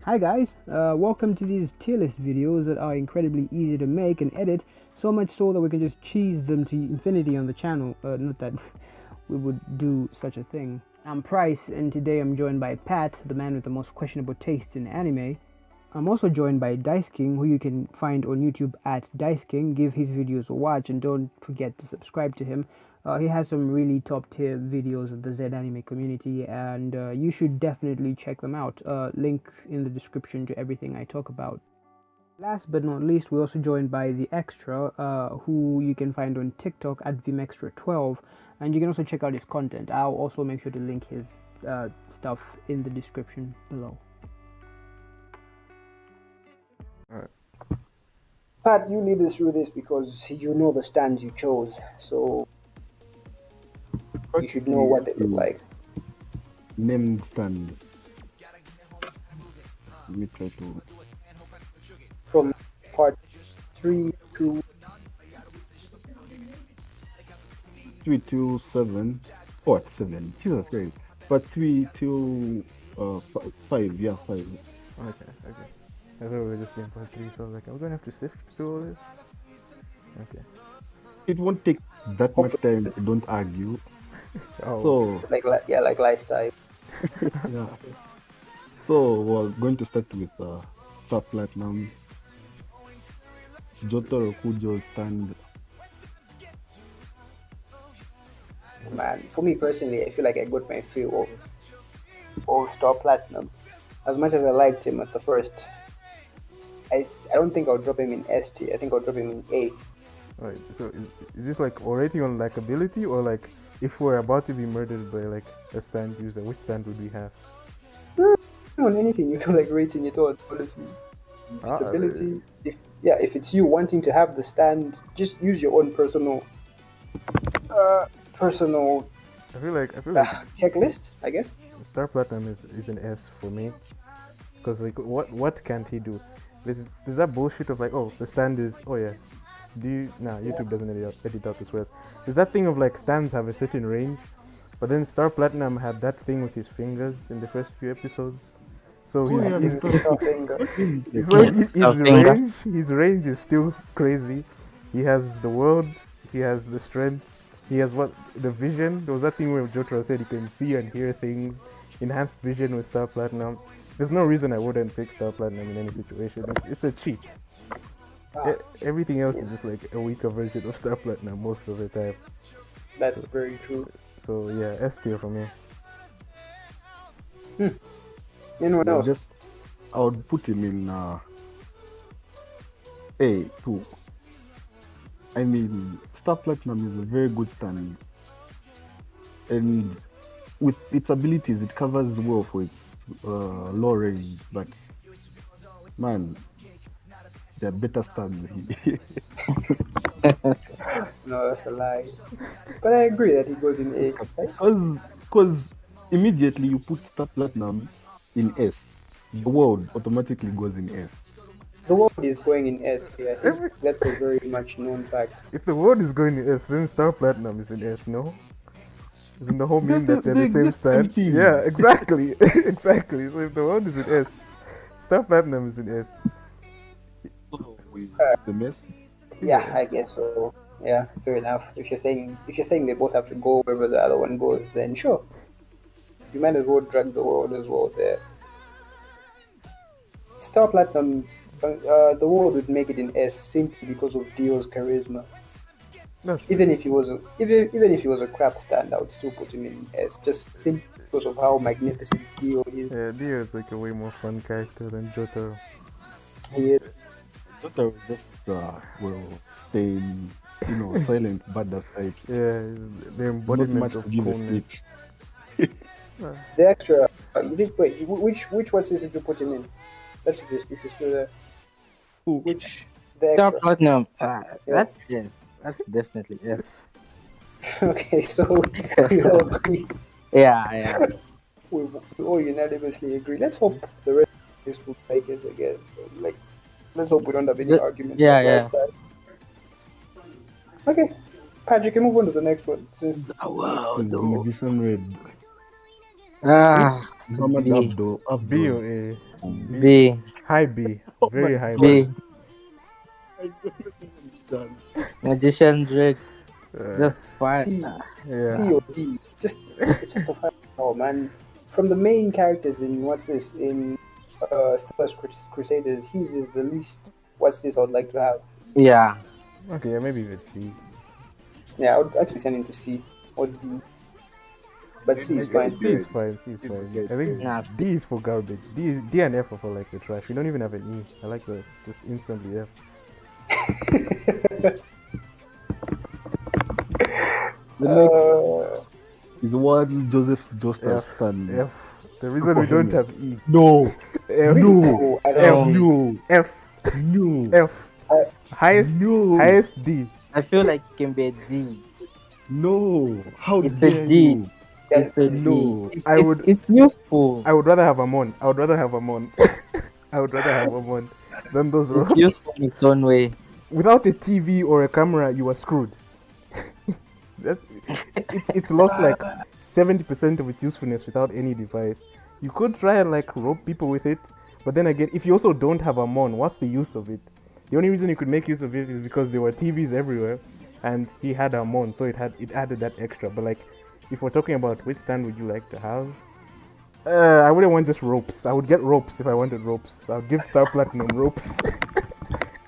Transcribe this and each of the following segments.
Hi guys, welcome to these tier list videos that are incredibly easy to make and edit, so much so that we can just cheese them to infinity on the channel. Not that we would do such a thing. I'm Price, and today I'm joined by Pat, the man with the most questionable taste in anime. I'm also joined by Dice King, who you can find on YouTube at Dice King. Give his videos a watch and don't forget to subscribe to him. He has some really top tier videos of the Z anime community, and you should definitely check them out. Link in the description to everything I talk about. Last but not least, we're also joined by the Extra, who you can find on TikTok at vimextra12, and you can also check out his content. I'll also make sure to link his stuff in the description below. Alright. Pat, you lead us through this because you know the stands you chose, so you should know what they look like. Named stand. Let me try to. From part 3 to 3 to 7. Part 7. Jesus Christ. Part 3 to 5. Yeah, 5. Okay. I thought we were just doing part 3, so I was like, are we gonna have to sift through all this? Okay. It won't take that much time if you don't argue. Oh. So, like lifestyle. yeah. So, we're going to start with Star Platinum. JoJo Stand. Man, for me personally, I feel like I got my fill of Star Platinum. As much as I liked him at the first, I don't think I'll drop him in S tier. I think I'll drop him in A. Right, so is this like already on likability, or like if we're about to be murdered by like a stand user, which stand would we have? On anything you feel like rating it on, honestly. If it's ability, if it's you wanting to have the stand, just use your own personal I feel like checklist, I guess. Star Platinum is an S for me, because like what can't he do? There's that bullshit of like, oh, the stand is, oh yeah, YouTube doesn't edit out the swears. There's that thing of like stands have a certain range, but then Star Platinum had that thing with his fingers in the first few episodes. So his range is still crazy. He has the world, he has the strength, he has the vision. There was that thing where Jotaro said he can see and hear things. Enhanced vision with Star Platinum. There's no reason I wouldn't pick Star Platinum in any situation. It's a cheat. Everything else is just like a weaker version of Star Platinum most of the time. That's very true. So yeah, S tier for me. Anyone else? I would put him in A2. I mean, Star Platinum is a very good stand, and with its abilities, it covers well for its low range. But man, they're better stands. No, that's a lie. But I agree that he goes in A. Because immediately you put Star Platinum in S, the world automatically goes in S. The world is going in S here. I think that's a very much known fact. If the world is going in S, then Star Platinum is in S, no? Isn't the whole mean that they're the same stand? Yeah, exactly. Exactly. So if the world is in S, Star Platinum is in S. So with the mess? Yeah, I guess so. Yeah, fair enough. If you're saying they both have to go wherever the other one goes, then sure. You might as well drag the world as well there. Star Platinum, the world would make it in S simply because of Dio's charisma. Even if he was a crap stand, I would still put him in S, just simply because of how magnificent Dio is. Yeah, Dio is like a way more fun character than Jotaro. Yeah. Jotaro just will stay, silent badass types. Yeah, the embodiment of coolness. The Extra, which ones did you put him in? Let's see if you're still there. Which the Star Extra? Platinum. That's yes. That's definitely yes. Okay, so we all agree. Yeah. We all unanimously agree. Let's hope the rest of this will make us again. Like, let's hope we don't have any arguments. Yeah. Okay, Patrick, can move on to the next one. This is Magician Red. Ah, Muhammad B. Abdo. B or A? B. High B. Oh Very my high God. B. B. I don't understand. Magician's Rigged. Just fine. C, Yeah. C or D. It's just a fun show, man. From the main characters in what's this in Star Wars Crusaders, his is the least. What's this? I would like to have. Yeah. Okay, yeah, maybe let's see. Yeah, I would actually send him to C or D, but C is fine. C is fine. C is fine. I think Nah, D is for garbage. D and F are for like the trash. We don't even have an E. I like the just instantly F. The next Uh, is one Joseph Joestar F. Stanley. F. The reason we don't have E. No, F. no, oh, I F. don't know. no, F. no, F. I- Highest. no, Highest D. I feel like it can be a D. no. How It's a dare D. you? It's a D. No. I would. It's useful. I would rather have Amon. I would rather have Amon. I would rather have Amon than those It's robots. useful in its own way. Without a TV or a camera, you are screwed. It's lost like 70% of its usefulness without any device. You could try and like rope people with it, but then again, if you also don't have Amon, what's the use of it? The only reason you could make use of it is because there were TVs everywhere, and he had Amon, so it added that extra. But like, if we're talking about which stand would you like to have, I wouldn't want just ropes. I would get ropes if I wanted ropes. I would give Star Platinum ropes,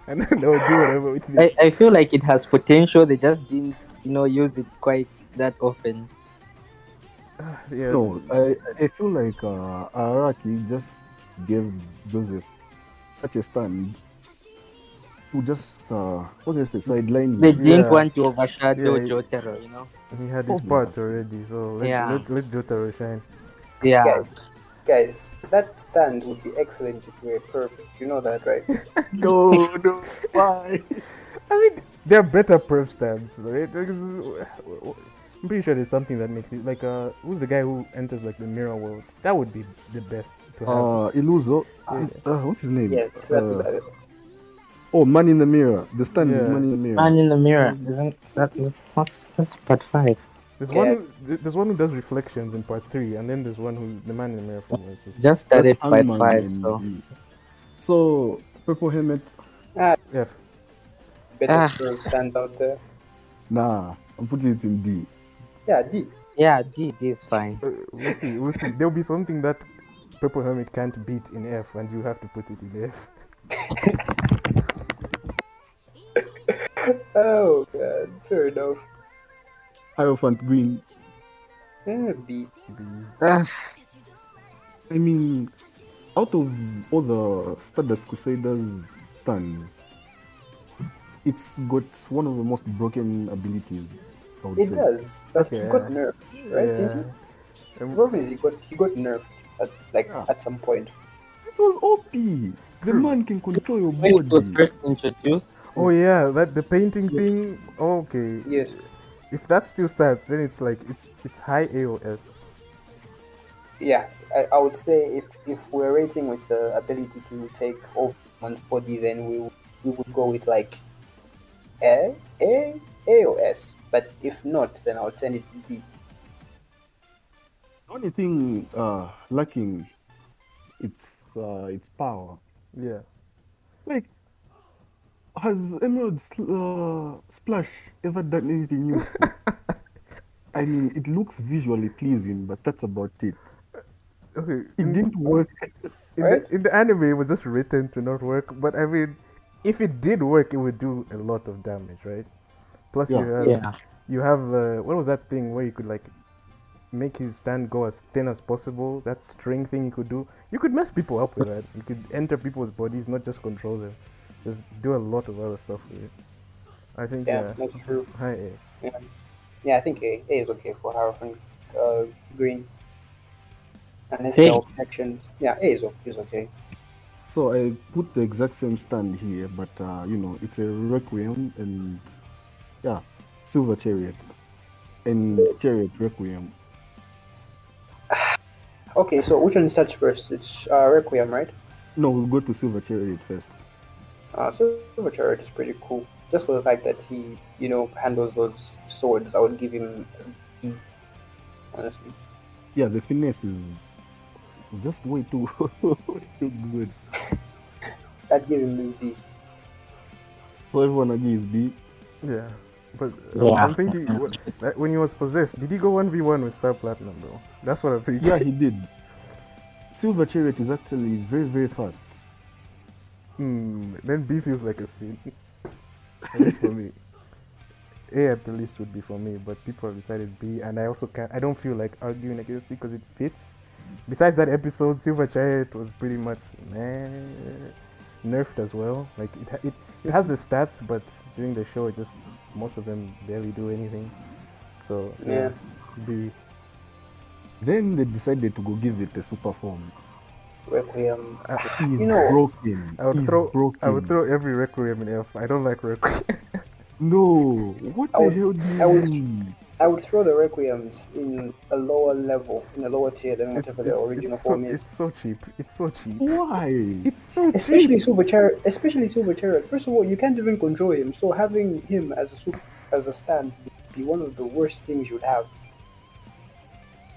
and then they would do whatever with me. I feel like it has potential. They just didn't, use it quite that often. Yeah. No, I feel like Araki just gave Joseph such a stand to just what is the sideline They him. didn't Yeah. want to overshadow Yeah, Jotaro, He had his Oh, part yes. already, so Yeah. let Jotaro shine. Yeah. guys, that stand would be excellent if we were perfect. You know that, right? No, no, why? I mean, there are better perf stands, right? Because, I'm pretty sure there's something that makes you like who's the guy who enters like the mirror world? That would be the best to have. Iluso. Yeah. What's his name? Yes, that's Oh, Man in the Mirror. The stand is Yeah. Man in the Mirror. Man in the mirror. Isn't that's part 5? There's Yeah. there's one who does reflections in part 3, and then there's one who the man in the mirror film. Which is Just started That's part Hangman 5, and- so So, Purple Helmet. F. better Ah. curve stands out there. Nah, I'm putting it in D. Yeah, D. yeah, D is fine. We'll see. We'll see. There'll be something that Purple Hermit can't beat in F, and you have to put it in F. Oh god, fair enough. Hierophant Green. B. Ah, I mean, out of all the Stardust Crusaders stands, it's got one of the most broken abilities, I would It say. does, but he Yeah. got nerfed, right? Didn't he? The problem is he got nerfed at some point. It was OP. The man can control your when it was body. first introduced, Oh yeah, that the painting thing. Okay. Yes. If that still starts, then it's like it's high AOS. Yeah, I would say if we're rating with the ability to take over one's body, then we would go with like A or S. But if not, then I would send it to B. The only thing lacking, it's power. Yeah. Like, has Emerald Splash ever done anything useful? I mean, it looks visually pleasing, but that's about it. Okay. It didn't work. In the anime, it was just written to not work. But I mean, if it did work, it would do a lot of damage, right? Plus, Yeah. you have what was that thing where you could like make his stand go as thin as possible? That string thing you could do. You could mess people up with that. You could enter people's bodies, not just control them. Just do a lot of other stuff with it. I think Yeah, that's true. high A. Yeah, I think A is okay for Hierophant Green. Unless A. there are sections. Yeah, A is okay. So I put the exact same stand here, but it's a Requiem and Silver Chariot and Chariot Requiem. Okay, so which one starts first? It's Requiem, right? No, we'll go to Silver Chariot first. Silver Chariot is pretty cool. Just for the fact that he, handles those swords, I would give him a B, honestly. Yeah, the finesse is Just way too, too good. That gave him B. So everyone agrees B. Yeah, but Yeah. I'm thinking when he was possessed, did he go 1v1 with Star Platinum though? That's what I'm thinking. Yeah, he did. Silver Chariot is actually very, very fast. Then B feels like a sin. At least for me. A at the least would be for me, but people have decided B, and I also can't. I don't feel like arguing against it because it fits. Besides that episode, Silver Chariot was pretty much nerfed as well. Like it has the stats, but during the show, it just most of them barely do anything. So Yeah. B. Then they decided to go give it a super form. Requiem. He's You know, broken. I would He's throw broken. every Requiem in F. I don't like Requiem. No, what I the would- hell do I you would- mean? I would throw the Requiems in a lower level, in a lower tier than whatever the original form is. It's so cheap. It's so cheap. Why? It's so Especially cheap. Super Chariot. First of all, you can't even control him, so having him as a stand would be one of the worst things you'd have.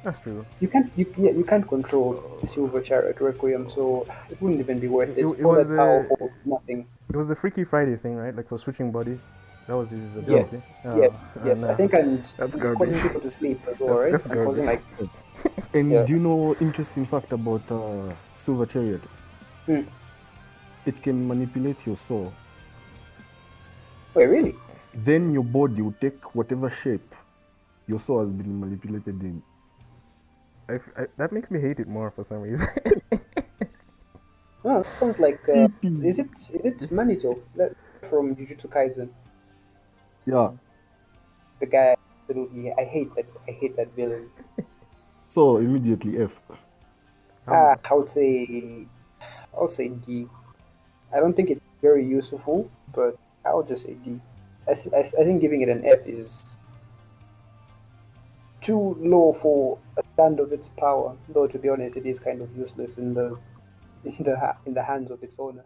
That's true. You can't control Silver Chariot Requiem, so it wouldn't even be worth it. It All was that powerful, nothing. It was the Freaky Friday thing, right? Like for switching bodies. That was his Yeah, ability. yes. Nah. I think and That's garbage. causing people to sleep as well, right? That's And causing like And Yeah. do you know interesting fact about Silver Chariot? Hmm. It can manipulate your soul. wait, really? Then your body will take whatever shape your soul has been manipulated in. That makes me hate it more for some reason. No, it sounds like is it Manito from Jujutsu Kaisen? Yeah. The guy absolutely I hate that villain. So immediately F. I would say D. I don't think it's very useful, but I would just say D. I think giving it an F is too low for a stand of its power. Though to be honest, it is kind of useless in the hands of its owner.